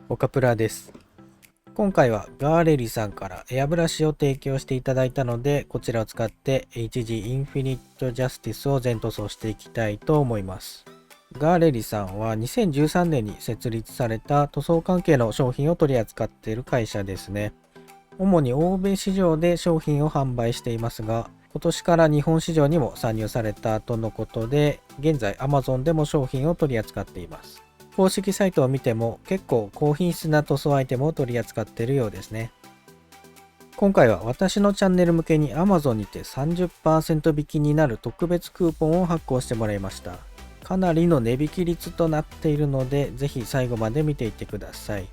岡プラです。今回はガーレリさんからエアブラシを提供していただいたので、こちらを使って HG インフィニットジャスティスを全塗装していきたいと思います。ガーレリさんは2013年に設立された塗装関係の商品を取り扱っている会社ですね。主に欧米市場で商品を販売していますが、今年から日本市場にも参入されたとのことで、現在 Amazon でも商品を取り扱っています。公式サイトを見ても結構高品質な塗装アイテムを取り扱っているようですね。今回は私のチャンネル向けに Amazon にて 30% 引きになる特別クーポンを発行してもらいました。かなりの値引き率となっているので、ぜひ最後まで見ていってください。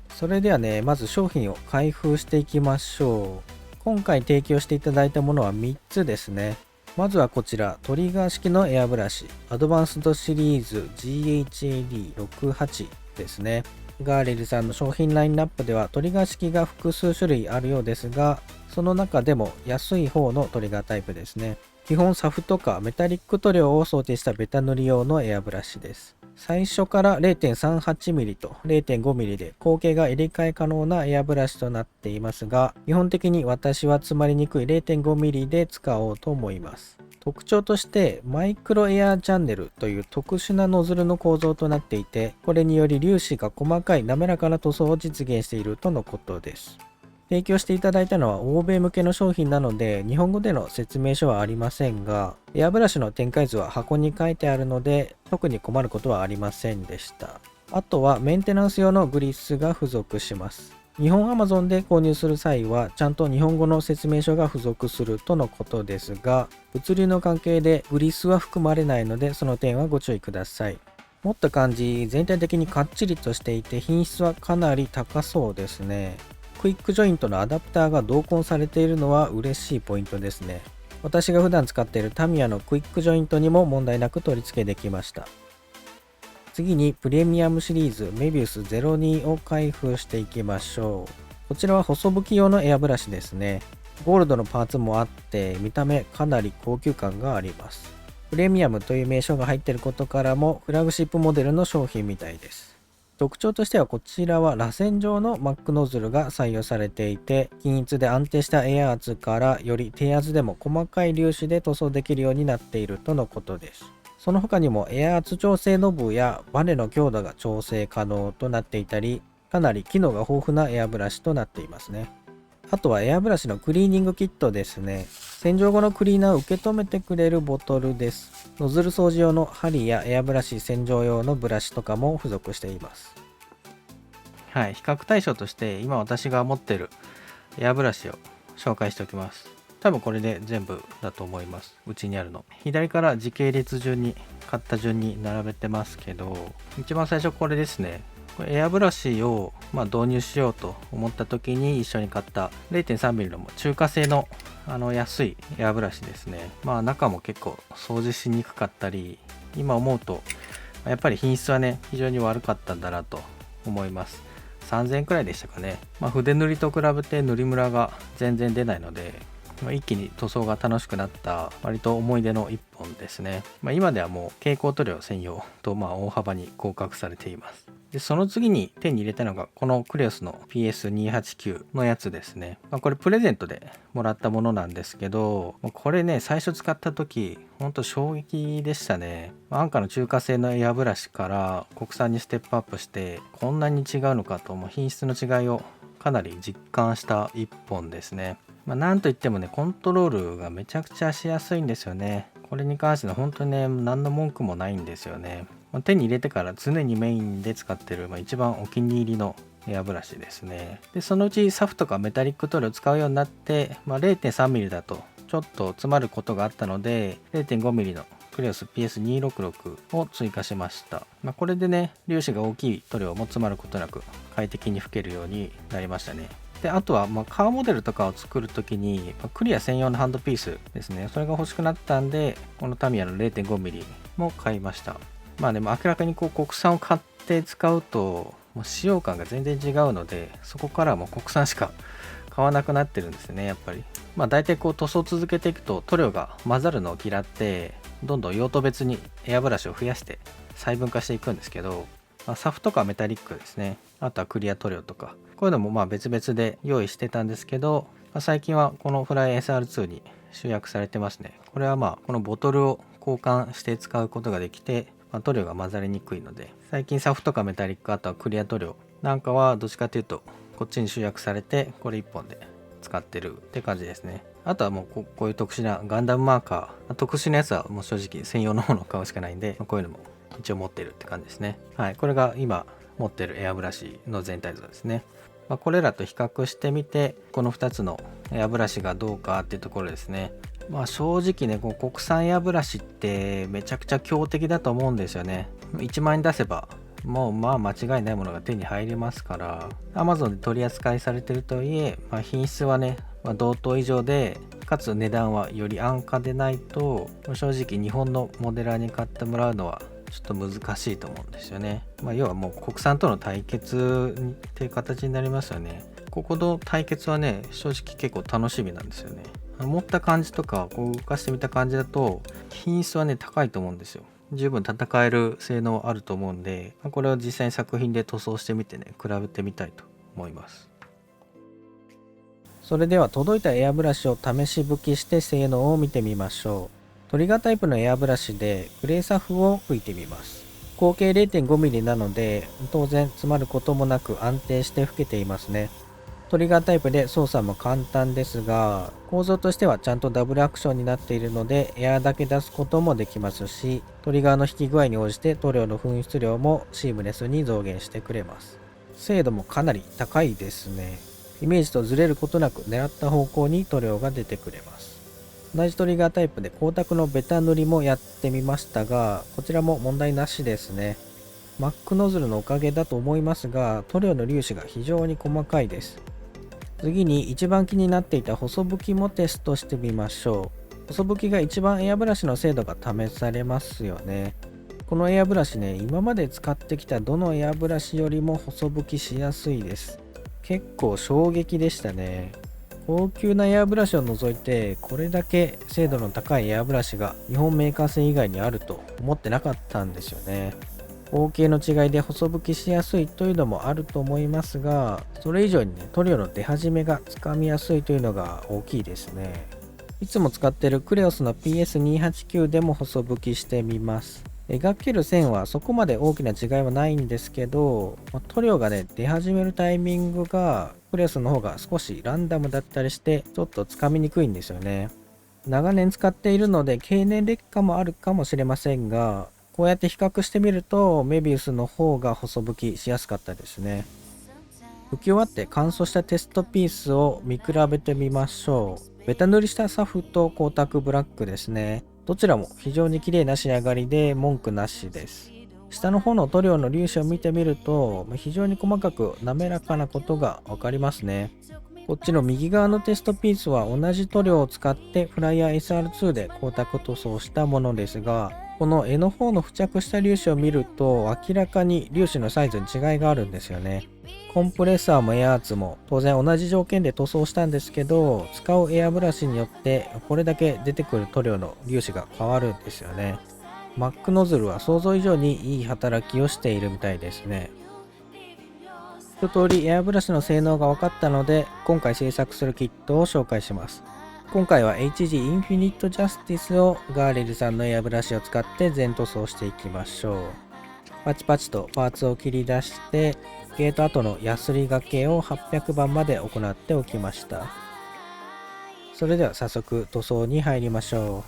それではね、まず商品を開封していきましょう。今回提供していただいたものは3つですね。まずはこちら、トリガー式のエアブラシ、アドバンスドシリーズ GHAD68 ですね。ガーレルさんの商品ラインナップではトリガー式が複数種類あるようですが、その中でも安い方のトリガータイプですね。基本サフとかメタリック塗料を想定したベタ塗り用のエアブラシです。最初から 0.38mm と 0.5mm で口径が入れ替え可能なエアブラシとなっていますが、基本的に私は詰まりにくい 0.5mm で使おうと思います。特徴としてマイクロエアチャンネルという特殊なノズルの構造となっていて、これにより粒子が細かい滑らかな塗装を実現しているとのことです。提供していただいたのは欧米向けの商品なので日本語での説明書はありませんが、エアブラシの展開図は箱に書いてあるので特に困ることはありませんでした。あとはメンテナンス用のグリスが付属します。日本 Amazon で購入する際はちゃんと日本語の説明書が付属するとのことですが、物流の関係でグリスは含まれないのでその点はご注意ください。持った感じ全体的にかっちりとしていて品質はかなり高そうですね。クイックジョイントのアダプターが同梱されているのは嬉しいポイントですね。私が普段使っているタミヤのクイックジョイントにも問題なく取り付けできました。次にプレミアムシリーズメビウス02を開封していきましょう。こちらは細拭き用のエアブラシですね。ゴールドのパーツもあって見た目かなり高級感があります。プレミアムという名称が入っていることからもフラグシップモデルの商品みたいです。特徴としてはこちらは螺旋状のマックノズルが採用されていて、均一で安定したエア圧からより低圧でも細かい粒子で塗装できるようになっているとのことです。その他にもエア圧調整ノブやバネの強度が調整可能となっていたり、かなり機能が豊富なエアブラシとなっていますね。あとはエアブラシのクリーニングキットですね。洗浄後のクリーナーを受け止めてくれるボトルです。ノズル掃除用の針やエアブラシ洗浄用のブラシとかも付属しています。はい、比較対象として今私が持っているエアブラシを紹介しておきます。多分これで全部だと思います。うちにあるの。左から時系列順に買った順に並べてますけど、一番最初これですね。これエアブラシを導入しようと思った時に一緒に買った 0.3mm の中華製の安いエアブラシですね。中も結構掃除しにくかったり、今思うとやっぱり品質はね非常に悪かったんだなと思います。3000円くらいでしたかね。筆塗りと比べて塗りムラが全然出ないので、一気に塗装が楽しくなった割と思い出の一本ですね。今ではもう蛍光塗料専用と大幅に降格されています。でその次に手に入れたのがこのクレオスの PS289 のやつですね。これプレゼントでもらったものなんですけど、これね最初使った時ほんと衝撃でしたね。安価の中華製のエアブラシから国産にステップアップしてこんなに違うのかと、品質の違いをかなり実感した一本ですね。なんといってもねコントロールがめちゃくちゃしやすいんですよね。これに関しては本当にね何の文句もないんですよね。手に入れてから常にメインで使ってる、一番お気に入りのエアブラシですね。でそのうちサフとかメタリック塗料を使うようになって、0.3mm だとちょっと詰まることがあったので 0.5mm のクレオス PS266 を追加しました。これでね粒子が大きい塗料も詰まることなく快適に拭けるようになりましたね。であとはカーモデルとかを作るときにクリア専用のハンドピースですね、それが欲しくなったんでこのタミヤの 0.5mm も買いました。でも明らかに国産を買って使うと使用感が全然違うので、そこからはもう国産しか買わなくなってるんですね。やっぱり大体塗装を続けていくと塗料が混ざるのを嫌ってどんどん用途別にエアブラシを増やして細分化していくんですけど、サフとかメタリックですね。あとはクリア塗料とか、こういうのも別々で用意してたんですけど、最近はこのフライ SR2 に集約されてますね。これはこのボトルを交換して使うことができて、塗料が混ざりにくいので、最近サフとかメタリック、あとはクリア塗料なんかはどっちかというとこっちに集約されて、これ1本で使ってるって感じですね。あとはもうこういう特殊なガンダムマーカー、特殊なやつはもう正直専用のものを買うしかないんで、こういうのも一応持ってるって感じですね。はい、これが今持ってるエアブラシの全体像ですね。これらと比較してみて、この2つのエアブラシがどうかっていうところですね。正直ね、こう国産エアブラシってめちゃくちゃ強敵だと思うんですよね。1万円出せばもう間違いないものが手に入りますから、 Amazon で取り扱いされてるとはいえ、品質はね、同等以上で、かつ値段はより安価でないと、正直日本のモデラーに買ってもらうのはちょっと難しいと思うんですよね。要はもう国産との対決っていう形になりますよね。ここの対決はね、正直結構楽しみなんですよね。持った感じとかこう動かしてみた感じだと品質はね高いと思うんですよ。十分戦える性能あると思うんで、これを実際に作品で塗装してみてね、比べてみたいと思います。それでは届いたエアブラシを試し拭きして性能を見てみましょう。トリガータイプのエアブラシでグレーサフを拭いてみます。口径 0.5mm なので当然詰まることもなく安定して拭けていますね。トリガータイプで操作も簡単ですが、構造としてはちゃんとダブルアクションになっているのでエアだけ出すこともできますし、トリガーの引き具合に応じて塗料の噴出量もシームレスに増減してくれます。精度もかなり高いですね。イメージとずれることなく狙った方向に塗料が出てくれます。同じトリガータイプで光沢のベタ塗りもやってみましたが、こちらも問題なしですね。マックノズルのおかげだと思いますが、塗料の粒子が非常に細かいです。次に一番気になっていた細拭きもテストしてみましょう。細拭きが一番エアブラシの精度が試されますよね。このエアブラシね、今まで使ってきたどのエアブラシよりも細拭きしやすいです。結構衝撃でしたね。高級なエアブラシを除いてこれだけ精度の高いエアブラシが日本メーカー製以外にあると思ってなかったんですよね。大きの違いで細拭きしやすいというのもあると思いますが、それ以上にね、塗料の出始めがつかみやすいというのが大きいですね。いつも使っているクレオスの PS289 でも細拭きしてみます。描ける線はそこまで大きな違いはないんですけど、塗料がね出始めるタイミングがクレオスの方が少しランダムだったりしてちょっとつかみにくいんですよね。長年使っているので経年劣化もあるかもしれませんが、こうやって比較してみるとメビウスの方が細拭きしやすかったですね。拭き終わって乾燥したテストピースを見比べてみましょう。ベタ塗りしたサフと光沢ブラックですね。どちらも非常に綺麗な仕上がりで文句なしです。下の方の塗料の粒子を見てみると非常に細かく滑らかなことが分かりますね。こっちの右側のテストピースは同じ塗料を使ってフライヤー SR2 で光沢塗装したものですが、この柄の方の付着した粒子を見ると明らかに粒子のサイズに違いがあるんですよね。コンプレッサーもエアーツも当然同じ条件で塗装したんですけど、使うエアブラシによってこれだけ出てくる塗料の粒子が変わるんですよね。マックノズルは想像以上にいい働きをしているみたいですね。一通りエアブラシの性能が分かったので、今回制作するキットを紹介します。今回は HG インフィニットジャスティスをガーレルさんのエアブラシを使って全塗装していきましょう。パチパチとパーツを切り出して、ゲート後のヤスリがけを800番まで行っておきました。それでは早速塗装に入りましょ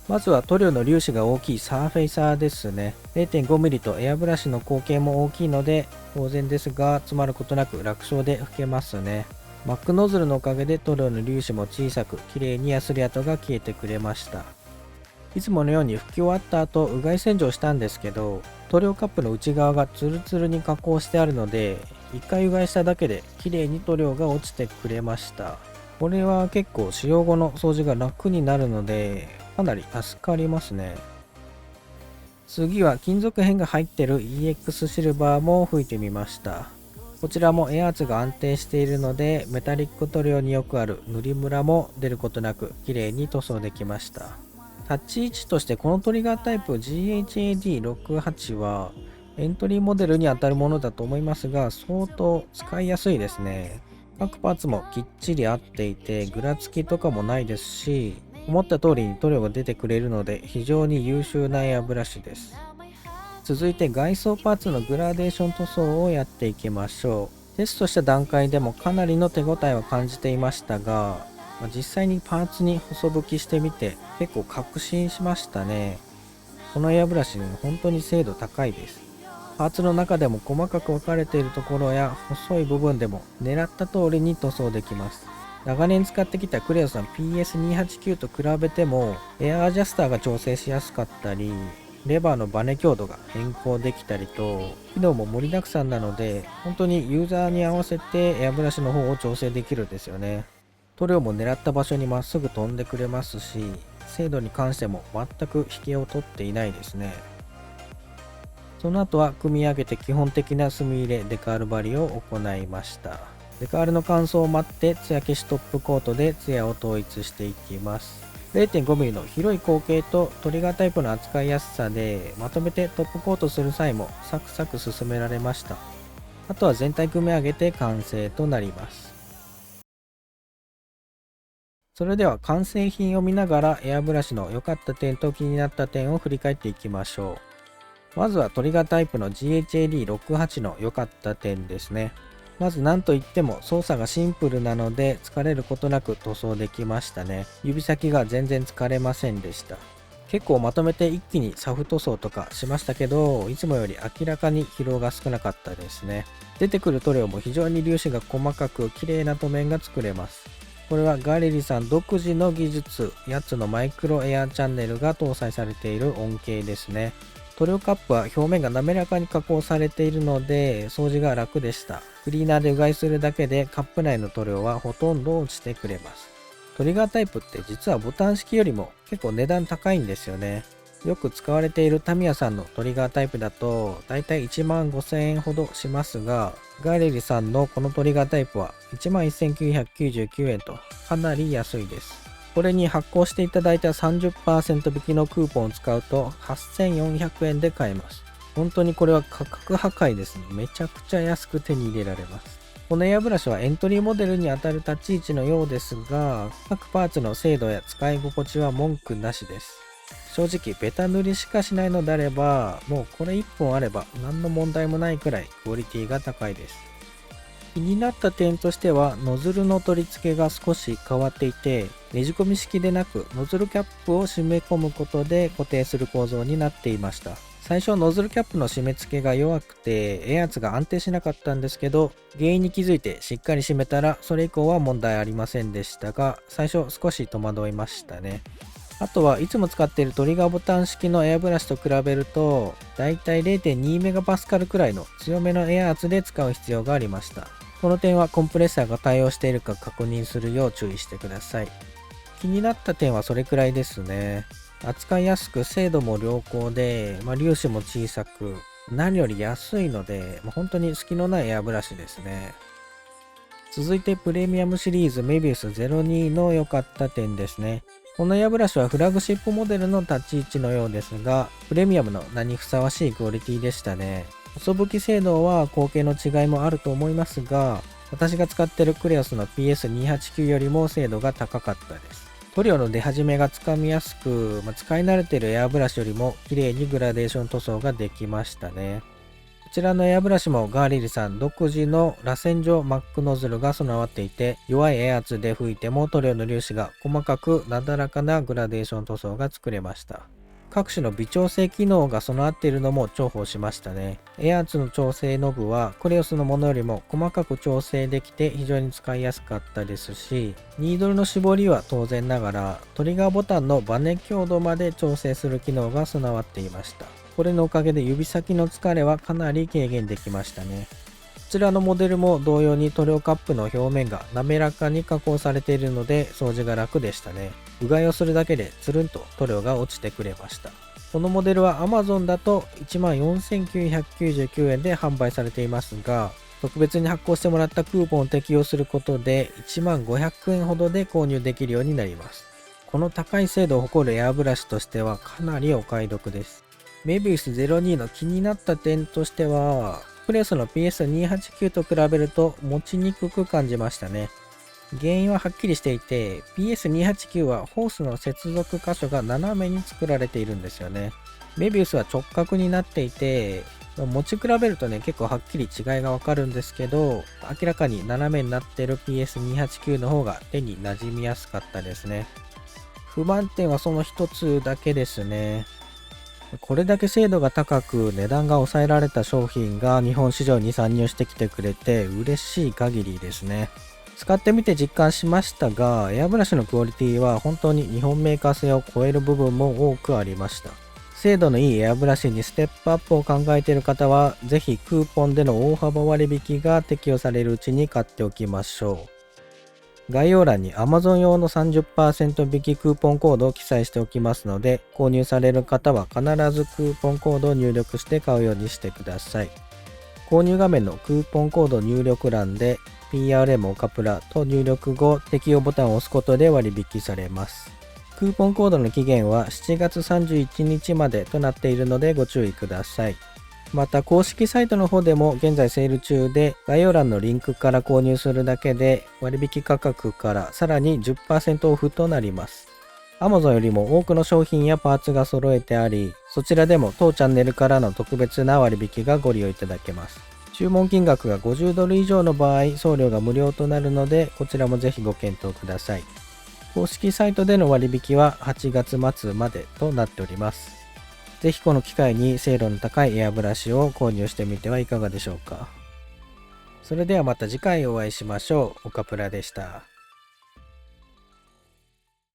う。まずは塗料の粒子が大きいサーフェイサーですね。 0.5mm とエアブラシの口径も大きいので当然ですが詰まることなく楽勝で拭けますね。マックノズルのおかげで塗料の粒子も小さく綺麗にヤスリ跡が消えてくれました。いつものように拭き終わった後うがい洗浄したんですけど、塗料カップの内側がツルツルに加工してあるので1回うがいしただけで綺麗に塗料が落ちてくれました。これは結構使用後の掃除が楽になるのでかなり助かりますね。次は金属片が入っている EX シルバーも拭いてみました。こちらもエアーツが安定しているのでメタリック塗料によくある塗りムラも出ることなく綺麗に塗装できました。タッチ位置としてこのトリガータイプ GHAD68 はエントリーモデルに当たるものだと思いますが、相当使いやすいですね。各パーツもきっちり合っていて、ぐらつきとかもないですし、思った通りに塗料が出てくれるので非常に優秀なエアブラシです。続いて外装パーツのグラデーション塗装をやっていきましょう。テストした段階でもかなりの手応えを感じていましたが、実際にパーツに細拭きしてみて結構確信しましたね。このエアブラシ、本当に精度高いです。パーツの中でも細かく分かれているところや細い部分でも狙った通りに塗装できます。長年使ってきたクレオスの PS289 と比べてもエアアジャスターが調整しやすかったり、レバーのバネ強度が変更できたりと機能も盛りだくさんなので、本当にユーザーに合わせてエアブラシの方を調整できるんですよね。塗料も狙った場所にまっすぐ飛んでくれますし、精度に関しても全く引けを取っていないですね。その後は組み上げて基本的な墨入れデカール張りを行いました。デカールの乾燥を待って艶消しトップコートで艶を統一していきます。0.5mm の広い口径とトリガータイプの扱いやすさで、まとめてトップコートする際もサクサク進められました。あとは全体組み上げて完成となります。それでは完成品を見ながらエアブラシの良かった点と気になった点を振り返っていきましょう。まずはトリガータイプの GHAD68 の良かった点ですね。まず何といっても操作がシンプルなので疲れることなく塗装できましたね。指先が全然疲れませんでした。結構まとめて一気にサフ塗装とかしましたけど、いつもより明らかに疲労が少なかったですね。出てくる塗料も非常に粒子が細かく綺麗な塗面が作れます。これはガレリさん独自の技術、8つのマイクロエアチャンネルが搭載されている恩恵ですね。塗料カップは表面が滑らかに加工されているので掃除が楽でした。クリーナーでうがいするだけでカップ内の塗料はほとんど落ちてくれます。トリガータイプって実はボタン式よりも結構値段高いんですよね。よく使われているタミヤさんのトリガータイプだとだいたい15,000円ほどしますが、ガレリさんのこのトリガータイプは11,999円とかなり安いです。これに発行していただいた 30% 引きのクーポンを使うと8,400円で買えます。本当にこれは価格破壊ですね。めちゃくちゃ安く手に入れられます。このエアブラシはエントリーモデルにあたる立ち位置のようですが、各パーツの精度や使い心地は文句なしです。正直ベタ塗りしかしないのであれば、もうこれ1本あれば何の問題もないくらいクオリティが高いです。気になった点としては、ノズルの取り付けが少し変わっていて、ねじ込み式でなくノズルキャップを締め込むことで固定する構造になっていました。最初ノズルキャップの締め付けが弱くてエア圧が安定しなかったんですけど、原因に気づいてしっかり締めたらそれ以降は問題ありませんでしたが、最初少し戸惑いましたね。あとはいつも使っているトリガーボタン式のエアブラシと比べるとだいたい 0.2 メガパスカルくらいの強めのエア圧で使う必要がありました。この点はコンプレッサーが対応しているか確認するよう注意してください。気になった点はそれくらいですね。扱いやすく精度も良好で、粒子も小さく何より安いので、本当に隙のないエアブラシですね。続いてプレミアムシリーズメビウス02の良かった点ですね。このエアブラシはフラグシップモデルの立ち位置のようですが、プレミアムの名にふさわしいクオリティでしたね。細拭き精度は口径の違いもあると思いますが、私が使っているクレオスの PS289 よりも精度が高かったです。塗料の出始めがつかみやすく、使い慣れているエアブラシよりも綺麗にグラデーション塗装ができましたね。こちらのエアブラシもガーリルさん独自の螺旋状マックノズルが備わっていて、弱いエア圧で吹いても塗料の粒子が細かくなだらかなグラデーション塗装が作れました。各種の微調整機能が備わっているのも重宝しましたね。エア圧の調整ノブはクレオスのものよりも細かく調整できて非常に使いやすかったですし、ニードルの絞りは当然ながらトリガーボタンのバネ強度まで調整する機能が備わっていました。これのおかげで指先の疲れはかなり軽減できましたね。こちらのモデルも同様に塗料カップの表面が滑らかに加工されているので掃除が楽でしたね。うがいをするだけでつるんと塗料が落ちてくれました。このモデルは Amazon だと 14,999 円で販売されていますが、特別に発行してもらったクーポンを適用することで 15,000 円ほどで購入できるようになります。この高い精度を誇るエアブラシとしてはかなりお買い得です。メビウス02の気になった点としては、プレスの PS289 と比べると持ちにくく感じましたね。原因ははっきりしていて、PS289 はホースの接続箇所が斜めに作られているんですよね。メビウスは直角になっていて、持ち比べるとね、結構はっきり違いがわかるんですけど、明らかに斜めになっている PS289 の方が手に馴染みやすかったですね。不満点はその一つだけですね。これだけ精度が高く値段が抑えられた商品が日本市場に参入してきてくれて嬉しい限りですね。使ってみて実感しましたが、エアブラシのクオリティは本当に日本メーカー製を超える部分も多くありました。精度のいいエアブラシにステップアップを考えている方は、ぜひクーポンでの大幅割引が適用されるうちに買っておきましょう。概要欄に Amazon 用の 30% 引きクーポンコードを記載しておきますので、購入される方は必ずクーポンコードを入力して買うようにしてください。購入画面のクーポンコード入力欄で PRM オカプラと入力後、適用ボタンを押すことで割引されます。クーポンコードの期限は7月31日までとなっているのでご注意ください。また公式サイトの方でも現在セール中で、概要欄のリンクから購入するだけで割引価格からさらに 10% オフとなります。Amazon よりも多くの商品やパーツが揃えてあり、そちらでも当チャンネルからの特別な割引がご利用いただけます。注文金額が$50以上の場合、送料が無料となるので、こちらもぜひご検討ください。公式サイトでの割引は8月末までとなっております。ぜひこの機会に精度の高いエアブラシを購入してみてはいかがでしょうか。それではまた次回お会いしましょう。オカプラでした。